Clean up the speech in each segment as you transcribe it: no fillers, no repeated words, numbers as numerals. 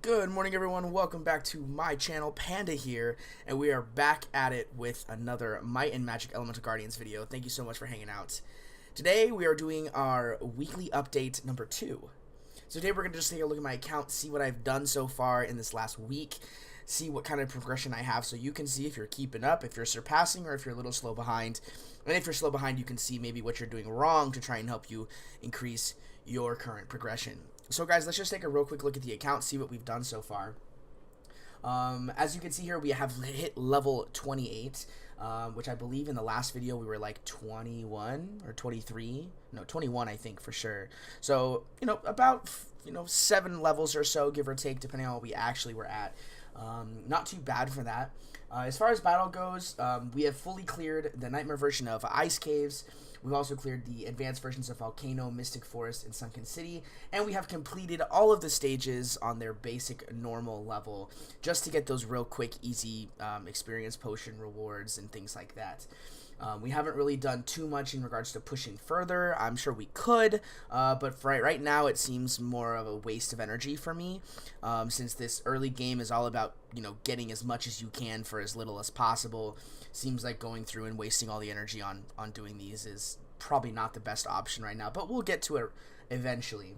Good morning, everyone. Welcome back to my channel, Panda here, and we are back at it with another Might and Magic Elemental Guardians video. Thank you so much for hanging out. Today, we are doing our weekly update number 2. So today, we're going to just take a look at my account, see what I've done so far in this last week, see what kind of progression I have, so you can see if you're keeping up, if you're surpassing, or if you're a little slow behind. And if you're slow behind, you can see maybe what you're doing wrong to try and help you increase your current progression. So guys, let's just take a real quick look at the account, see what we've done so far. As you can see here, we have hit level 28, which I believe in the last video we were like 21 or 23. No, 21 I think for sure. So, about 7 levels or so, give or take, depending on what we actually were at. Not too bad for that. As far as battle goes, we have fully cleared the Nightmare version of Ice Caves. We've also cleared the advanced versions of Volcano, Mystic Forest, and Sunken City, and we have completed all of the stages on their basic normal level, just to get those real quick, easy experience potion rewards and things like that. We haven't really done too much in regards to pushing further. I'm sure we could, but for right now it seems more of a waste of energy for me, since this early game is all about, getting as much as you can for as little as possible. Seems like going through and wasting all the energy on doing these is probably not the best option right now, but we'll get to it eventually.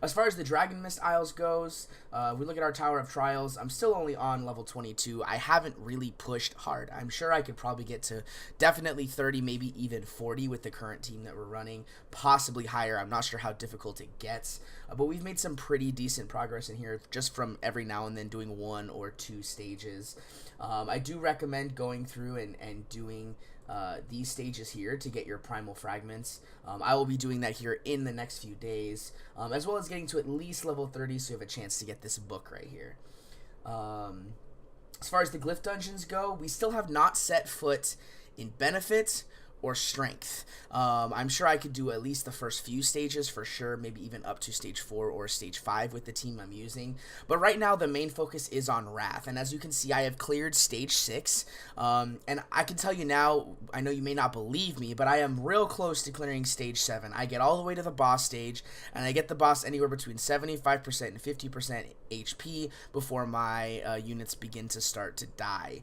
As far as the Dragon Mist Isles goes, we look at our Tower of Trials. I'm still only on level 22. I haven't really pushed hard. I'm sure I could probably get to definitely 30, maybe even 40 with the current team that we're running, possibly higher. I'm not sure how difficult it gets, but we've made some pretty decent progress in here just from every now and then doing 1 or 2 stages. I do recommend going through and doing these stages here to get your primal fragments. I will be doing that here in the next few days, as well as getting to at least level 30 so you have a chance to get this book right here. As far as the glyph dungeons go, we still have not set foot in benefit or strength. I'm sure I could do at least the first few stages for sure, maybe even up to stage 4 or stage 5 with the team I'm using. But right now the main focus is on Wrath, and as you can see I have cleared stage 6, and I can tell you now, I know you may not believe me, but I am real close to clearing stage 7. I get all the way to the boss stage, and I get the boss anywhere between 75% and 50% HP before my units begin to start to die.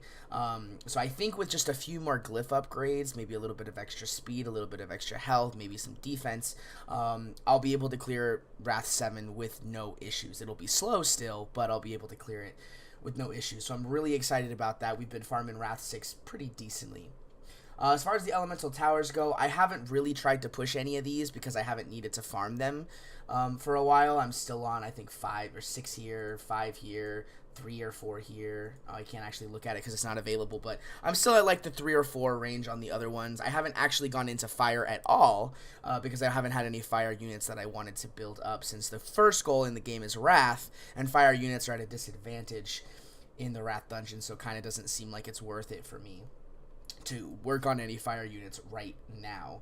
So I think with just a few more glyph upgrades, maybe a little bit of extra speed, a little bit of extra health, maybe some defense, I'll be able to clear Wrath 7 with no issues. It'll be slow still, but I'll be able to clear it with no issues. So I'm really excited about that. We've been farming Wrath 6 pretty decently. As far as the elemental towers go, I haven't really tried to push any of these because I haven't needed to farm them for a while. I'm still on, I think, 5 or 6 here, 5 here, 3 or 4 here. I can't actually look at it because it's not available, but I'm still at like the 3 or 4 range on the other ones. I haven't actually gone into fire at all because I haven't had any fire units that I wanted to build up, since the first goal in the game is Wrath, and fire units are at a disadvantage in the Wrath dungeon, so it kind of doesn't seem like it's worth it for me to work on any fire units right now.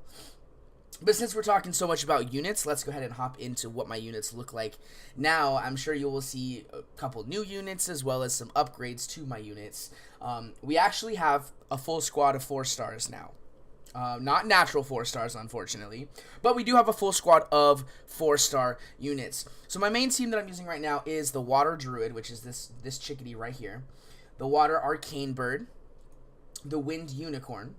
But since we're talking so much about units, let's go ahead and hop into what my units look like now. I'm sure you will see a couple new units as well as some upgrades to my units. We actually have a full squad of 4 stars now. Not natural 4 stars, unfortunately, but we do have a full squad of 4-star units. So my main team that I'm using right now is the Water Druid, which is this chickadee right here, the Water Arcane Bird, the Wind Unicorn,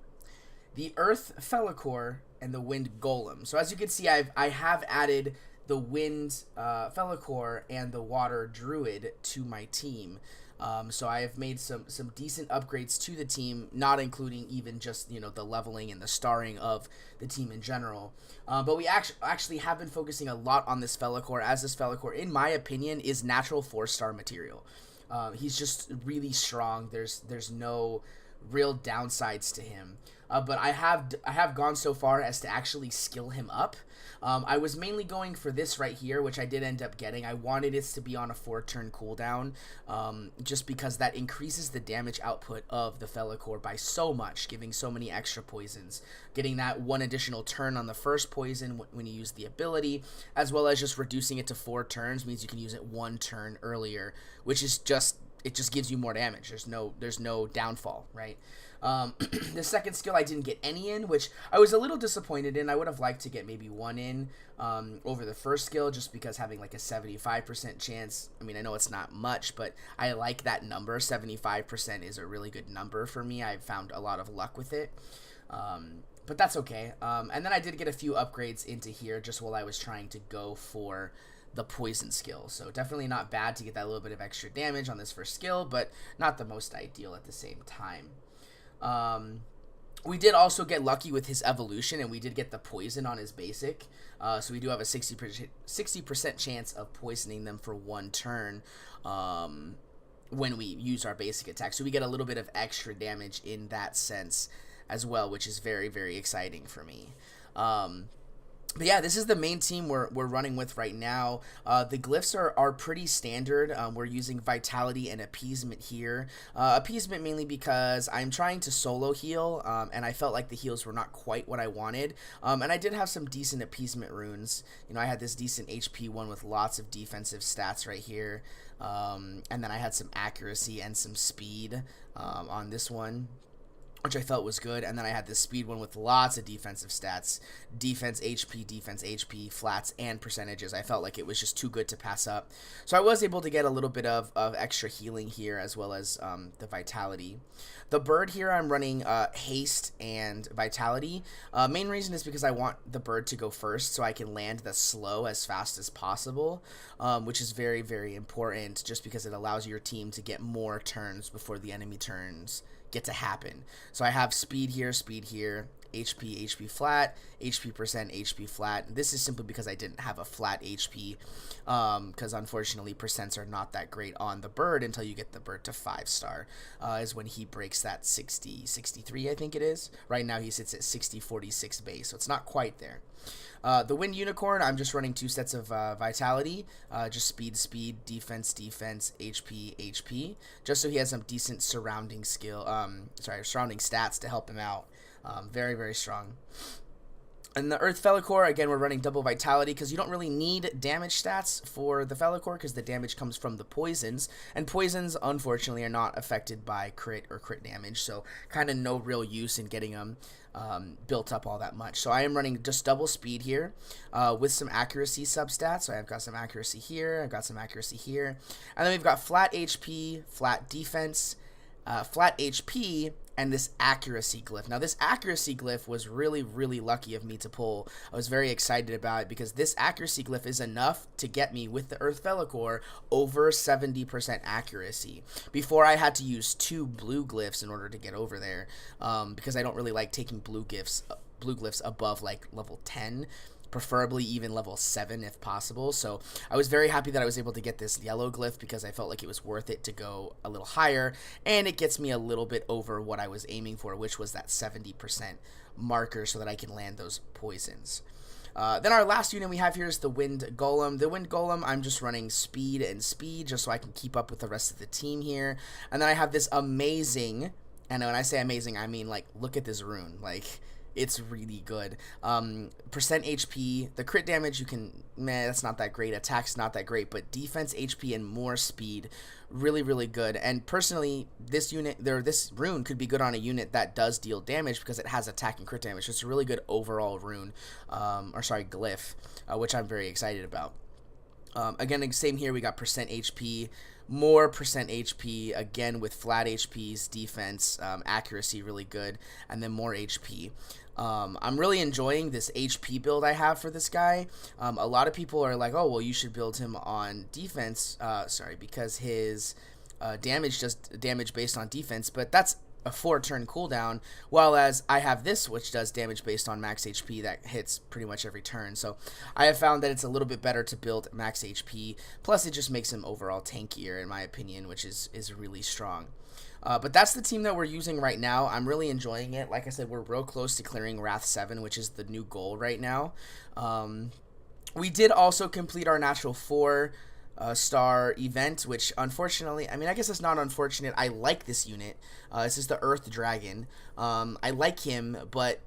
the Earth Felicor, and the Wind Golem. So as you can see, I have added the Wind Felicor and the Water Druid to my team. So I have made some decent upgrades to the team, not including even just, the leveling and the starring of the team in general. But we actually have been focusing a lot on this Felicor, as this Felicor, in my opinion, is natural 4-star material. He's just really strong. There's no real downsides to him, but I have gone so far as to actually skill him up. I was mainly going for this right here, which I did end up getting. I wanted it to be on a 4-turn cooldown, just because that increases the damage output of the Felicor by so much, giving so many extra poisons. Getting that 1 additional turn on the first poison when you use the ability, as well as just reducing it to 4 turns means you can use it 1 turn earlier, which is just it just gives you more damage. There's no downfall, right? The second skill I didn't get any in, which I was a little disappointed in. I would have liked to get maybe one in over the first skill, just because having like a 75% chance, I mean, I know it's not much, but I like that number. 75% is a really good number for me. I've found a lot of luck with it. But that's okay. And then I did get a few upgrades into here just while I was trying to go for the poison skill. So definitely not bad to get that little bit of extra damage on this first skill, but not the most ideal at the same time. We did also get lucky with his evolution, and we did get the poison on his basic. So we do have a 60% chance of poisoning them for one turn when we use our basic attack. So we get a little bit of extra damage in that sense as well, which is very, very exciting for me. But yeah, this is the main team we're running with right now. The glyphs are pretty standard. We're using Vitality and Appeasement here. Appeasement mainly because I'm trying to solo heal, and I felt like the heals were not quite what I wanted. And I did have some decent Appeasement runes. You know, I had this decent HP one with lots of defensive stats right here. And then I had some accuracy and some speed on this one, which I felt was good. And then I had this speed one with lots of defensive stats, defense HP, flats, and percentages. I felt like it was just too good to pass up. So I was able to get a little bit of extra healing here, as well as the vitality. The bird here, I'm running haste and vitality. Main reason is because I want the bird to go first so I can land the slow as fast as possible, which is very, very important, just because it allows your team to get more turns before the enemy turns get to happen. So I have speed here, HP flat, HP flat. This is simply because I didn't have a flat HP, because unfortunately percents are not that great on the bird until you get the bird to 5-star, is when he breaks that 63, I think it is. Right now he sits at 60-46 base, so it's not quite there. The Wind Unicorn, I'm just running 2 sets of Vitality, just speed, defense, HP, just so he has some decent surrounding stats to help him out. Very, very strong. And the Earth Felicore, again, we're running double Vitality because you don't really need damage stats for the Felicore because the damage comes from the poisons. And poisons, unfortunately, are not affected by crit or crit damage, so kind of no real use in getting them built up all that much. So I am running just double speed here with some accuracy substats. So I've got some accuracy here, I've got some accuracy here. And then we've got flat HP, flat defense, flat HP, and this accuracy glyph. Now this accuracy glyph was really, really lucky of me to pull. I was very excited about it because this accuracy glyph is enough to get me with the Earth Felicore over 70% accuracy. Before I had to use 2 blue glyphs in order to get over there, because I don't really like taking blue glyphs above like level 10. Preferably even level 7 if possible. So I was very happy that I was able to get this yellow glyph because I felt like it was worth it to go a little higher, and it gets me a little bit over what I was aiming for, which was that 70% marker, so that I can land those poisons. Then our last unit we have here is the Wind Golem. The Wind Golem, I'm just running speed and speed just so I can keep up with the rest of the team here. And then I have this amazing, and when I say amazing, I mean like, look at this rune, like, it's really good. Percent HP, the crit damage you can, that's not that great. Attack's not that great, but defense, HP, and more speed, really, really good. And personally, this rune could be good on a unit that does deal damage because it has attack and crit damage. So it's a really good overall rune, glyph, which I'm very excited about. Again, same here, we got percent HP, more percent HP, again with flat HPs, defense, accuracy really good, and then more HP. I'm really enjoying this HP build I have for this guy. A lot of people are like, oh, well, you should build him on defense, because his damage does damage based on defense, but that's a 4-turn cooldown, while as I have this, which does damage based on max HP that hits pretty much every turn. So I have found that it's a little bit better to build max HP, plus it just makes him overall tankier, in my opinion, which is really strong. But that's the team that we're using right now. I'm really enjoying it. Like I said, we're real close to clearing Wrath 7, which is the new goal right now. We did also complete our natural 4-star event, which unfortunately, I mean, I guess it's not unfortunate. I like this unit. This is the Earth Dragon. I like him, but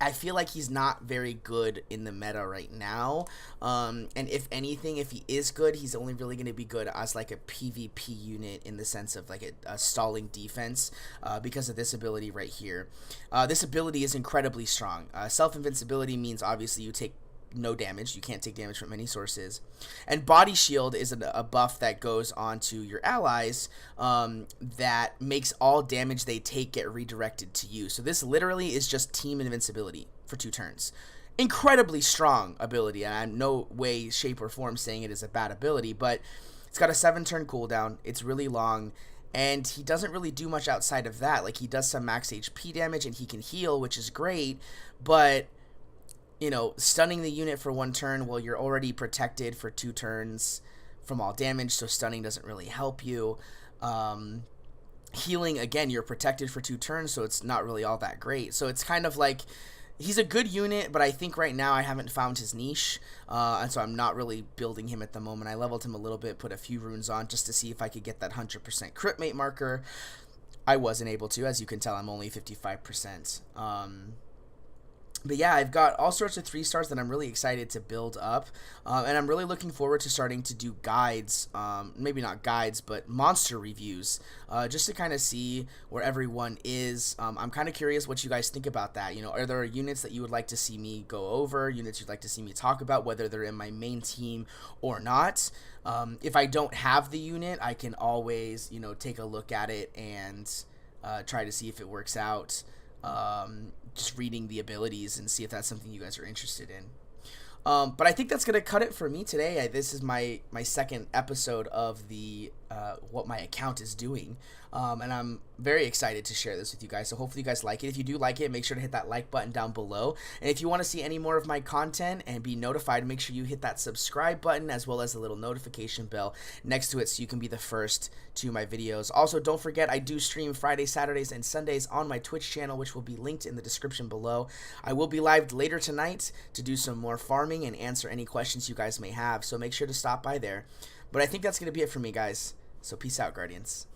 I feel like he's not very good in the meta right now. And if anything, if he is good, he's only really going to be good as like a PvP unit in the sense of like a stalling defense because of this ability right here. This ability is incredibly strong. Self-invincibility means obviously you take no damage. You can't take damage from any sources. And Body Shield is a buff that goes on to your allies that makes all damage they take get redirected to you. So this literally is just team invincibility for 2 turns. Incredibly strong ability, and I'm no way, shape, or form saying it is a bad ability, but it's got a 7-turn cooldown. It's really long, and he doesn't really do much outside of that. Like, he does some max HP damage, and he can heal, which is great, but you know, stunning the unit for 1 turn, well, you're already protected for 2 turns from all damage, so stunning doesn't really help you. Healing, again, you're protected for 2 turns, so it's not really all that great. So it's kind of like, he's a good unit, but I think right now I haven't found his niche, and so I'm not really building him at the moment. I leveled him a little bit, put a few runes on just to see if I could get that 100% crit mate marker. I wasn't able to. As you can tell, I'm only 55%. But yeah, I've got all sorts of 3 stars that I'm really excited to build up, and I'm really looking forward to starting to do guides, maybe not guides, but monster reviews, just to kind of see where everyone is. I'm kind of curious what you guys think about that. You know, are there units that you would like to see me go over, units you'd like to see me talk about, whether they're in my main team or not? If I don't have the unit, I can always, you know, take a look at it and try to see if it works out. Just reading the abilities and see if that's something you guys are interested in. But I think that's going to cut it for me today. This is my second episode of the what my account is doing. And I'm very excited to share this with you guys. So hopefully you guys like it. If you do like it, make sure to hit that like button down below. And if you want to see any more of my content and be notified, make sure you hit that subscribe button as well as the little notification bell next to it so you can be the first to my videos. Also, don't forget, I do stream Fridays, Saturdays, and Sundays on my Twitch channel, which will be linked in the description below. I will be live later tonight to do some more farming and answer any questions you guys may have. So make sure to stop by there. But I think that's going to be it for me, guys. So peace out, Guardians.